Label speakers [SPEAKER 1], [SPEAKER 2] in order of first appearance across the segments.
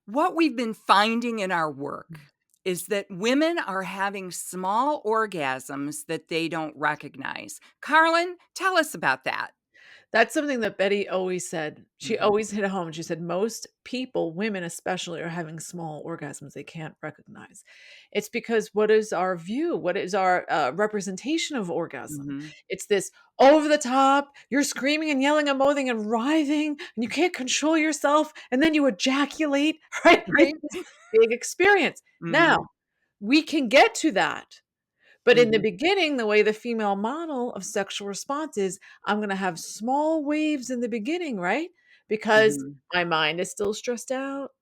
[SPEAKER 1] What we've been finding in our work is that women are having small orgasms that they don't recognize. Carlin, tell us about that.
[SPEAKER 2] That's something that Betty always said. She
[SPEAKER 1] Mhm,
[SPEAKER 2] always hit home. She said, most people, women especially, are having small orgasms they can't recognize. It's because what is our view? What is our representation of orgasm?
[SPEAKER 1] mhm.
[SPEAKER 2] It's this over the top, you're screaming and yelling and moaning and writhing, and you can't control yourself, and then you ejaculate, right? It's
[SPEAKER 1] Right?
[SPEAKER 2] this big experience. Now,
[SPEAKER 1] Mhm,
[SPEAKER 2] we can get to that. But in the
[SPEAKER 1] mhm,
[SPEAKER 2] beginning, the way the female model of sexual response is, I'm going to have small waves in the beginning, right? Because
[SPEAKER 1] mhm,
[SPEAKER 2] my mind is still stressed out.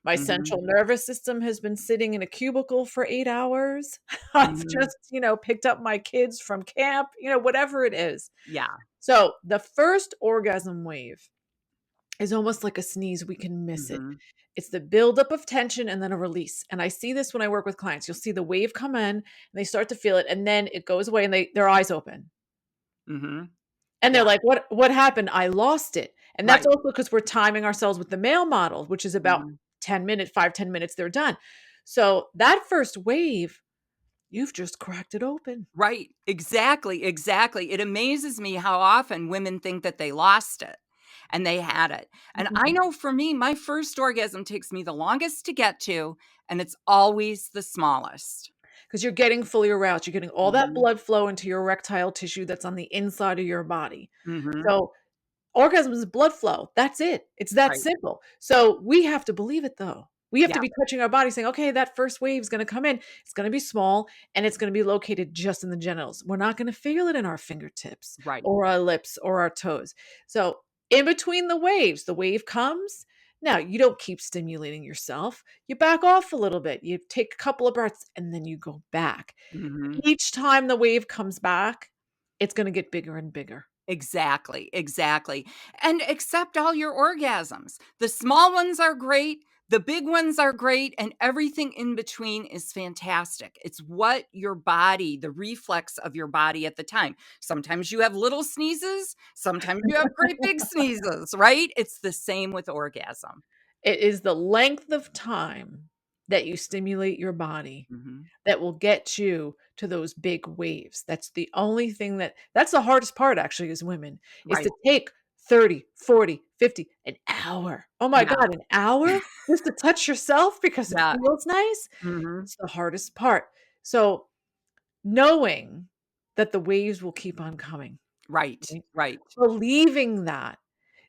[SPEAKER 2] My
[SPEAKER 1] mhm,
[SPEAKER 2] central nervous system has been sitting in a cubicle for 8 hours. I've
[SPEAKER 1] mhm.
[SPEAKER 2] just, picked up my kids from camp, whatever it is.
[SPEAKER 1] Yeah.
[SPEAKER 2] So the first orgasm wave is almost like a sneeze. We can miss it.
[SPEAKER 1] Mhm,
[SPEAKER 2] It's the buildup of tension and then a release. And I see this when I work with clients. You'll see the wave come in and they start to feel it, and then it goes away and their eyes open.
[SPEAKER 1] mhm.
[SPEAKER 2] And they're
[SPEAKER 1] Yeah,
[SPEAKER 2] like, what happened? I lost it. And that's
[SPEAKER 1] right.
[SPEAKER 2] also because we're timing ourselves with the male model, which is about
[SPEAKER 1] Mhm.
[SPEAKER 2] 10 minutes, 5, 10 minutes, they're done. So that first wave, you've just cracked it open.
[SPEAKER 1] Right. Exactly, exactly. It amazes me how often women think that they lost it and they had it. And I
[SPEAKER 2] Mhm.
[SPEAKER 1] know for me, my first orgasm takes me the longest to get to, and it's always the smallest.
[SPEAKER 2] Because you're getting fully aroused. You're getting all that
[SPEAKER 1] Mhm,
[SPEAKER 2] blood flow into your erectile tissue that's on the inside of your body.
[SPEAKER 1] mhm.
[SPEAKER 2] So orgasm is blood flow. That's it. It's that
[SPEAKER 1] Right.
[SPEAKER 2] simple. So we have to believe it though. We have to
[SPEAKER 1] Yeah,
[SPEAKER 2] be touching our body saying, okay, that first wave is going to come in. It's going to be small and it's going to be located just in the genitals. We're not going to feel it in our fingertips
[SPEAKER 1] right.
[SPEAKER 2] or our lips or our toes. So in between the waves, the wave comes. Now you don't keep stimulating yourself. You back off a little bit. You take a couple of breaths and then you go back.
[SPEAKER 1] Mhm.
[SPEAKER 2] Each time the wave comes back, it's going to get bigger and bigger.
[SPEAKER 1] Exactly, exactly. And accept all your orgasms. The small ones are great, the big ones are great, and everything in between is fantastic. It's what your body, the reflex of your body at the time. Sometimes you have little sneezes, sometimes you have great big sneezes, right? It's the same with orgasm.
[SPEAKER 2] It is the length of time that you stimulate your body
[SPEAKER 1] Mhm.
[SPEAKER 2] that will get you to those big waves. That's the only thing that's the hardest part actually as women, is
[SPEAKER 1] Right.
[SPEAKER 2] to take 30, 40, 50, an hour. Oh my
[SPEAKER 1] Yeah.
[SPEAKER 2] God, an hour just to touch yourself because it
[SPEAKER 1] Yeah.
[SPEAKER 2] feels nice?
[SPEAKER 1] Mhm.
[SPEAKER 2] It's the hardest part. So, knowing that the waves will keep on coming,
[SPEAKER 1] Right.
[SPEAKER 2] right?
[SPEAKER 1] Right.
[SPEAKER 2] Believing that,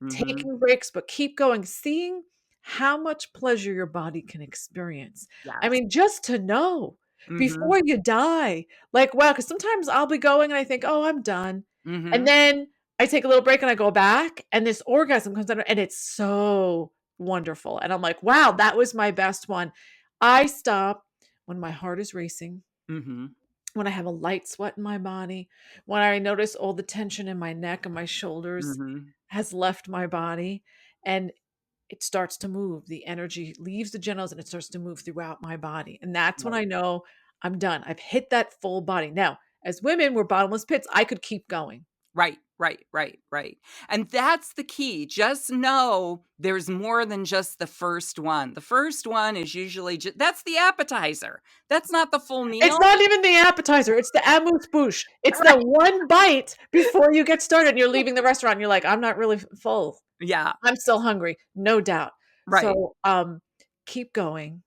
[SPEAKER 1] Mhm.
[SPEAKER 2] taking breaks, but keep going, seeing how much pleasure your body can experience. I
[SPEAKER 1] Yes.
[SPEAKER 2] mean, just to know
[SPEAKER 1] Mhm.
[SPEAKER 2] before you die, like, wow, because sometimes I'll be going and I think, oh, I'm done. And
[SPEAKER 1] Mhm.
[SPEAKER 2] then I take a little break and I go back, and this orgasm comes out, and it's so wonderful. And I'm like, wow, that was my best one. I stop when my heart is racing,
[SPEAKER 1] Mhm.
[SPEAKER 2] when I have a light sweat in my body, when I notice all the tension in my neck and my shoulders
[SPEAKER 1] Mhm.
[SPEAKER 2] has left my body, and it starts to move. The energy leaves the genitals and it starts to move throughout my body. And that's when
[SPEAKER 1] Right.
[SPEAKER 2] I know I'm done. I've hit that full body. Now, as women, we're bottomless pits. I could keep going.
[SPEAKER 1] Right, right, right, right. And that's the key. Just know there's more than just the first one. The first one is usually that's the appetizer. That's not the full
[SPEAKER 2] It's
[SPEAKER 1] meal.
[SPEAKER 2] not even the appetizer, it's the amuse bouche. It's the
[SPEAKER 1] Right.
[SPEAKER 2] one bite before you get started and you're leaving the restaurant. And you're like, I'm not really full.
[SPEAKER 1] Yeah,
[SPEAKER 2] I'm still hungry, no doubt.
[SPEAKER 1] right.
[SPEAKER 2] So keep going.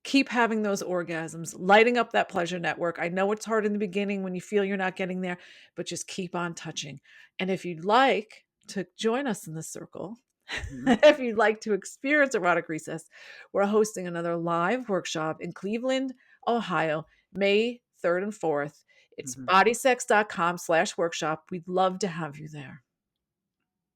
[SPEAKER 2] Keep having those orgasms, lighting up that pleasure network. I know it's hard in the beginning when you feel you're not getting there, but just keep on touching. And if you'd like to join us in the circle,
[SPEAKER 1] Mhm,
[SPEAKER 2] if you'd like to experience erotic recess, we're hosting another live workshop in Cleveland, Ohio, May 3rd and 4th. It's
[SPEAKER 1] mhm.
[SPEAKER 2] bodysex.com/workshop. We'd love to have you there.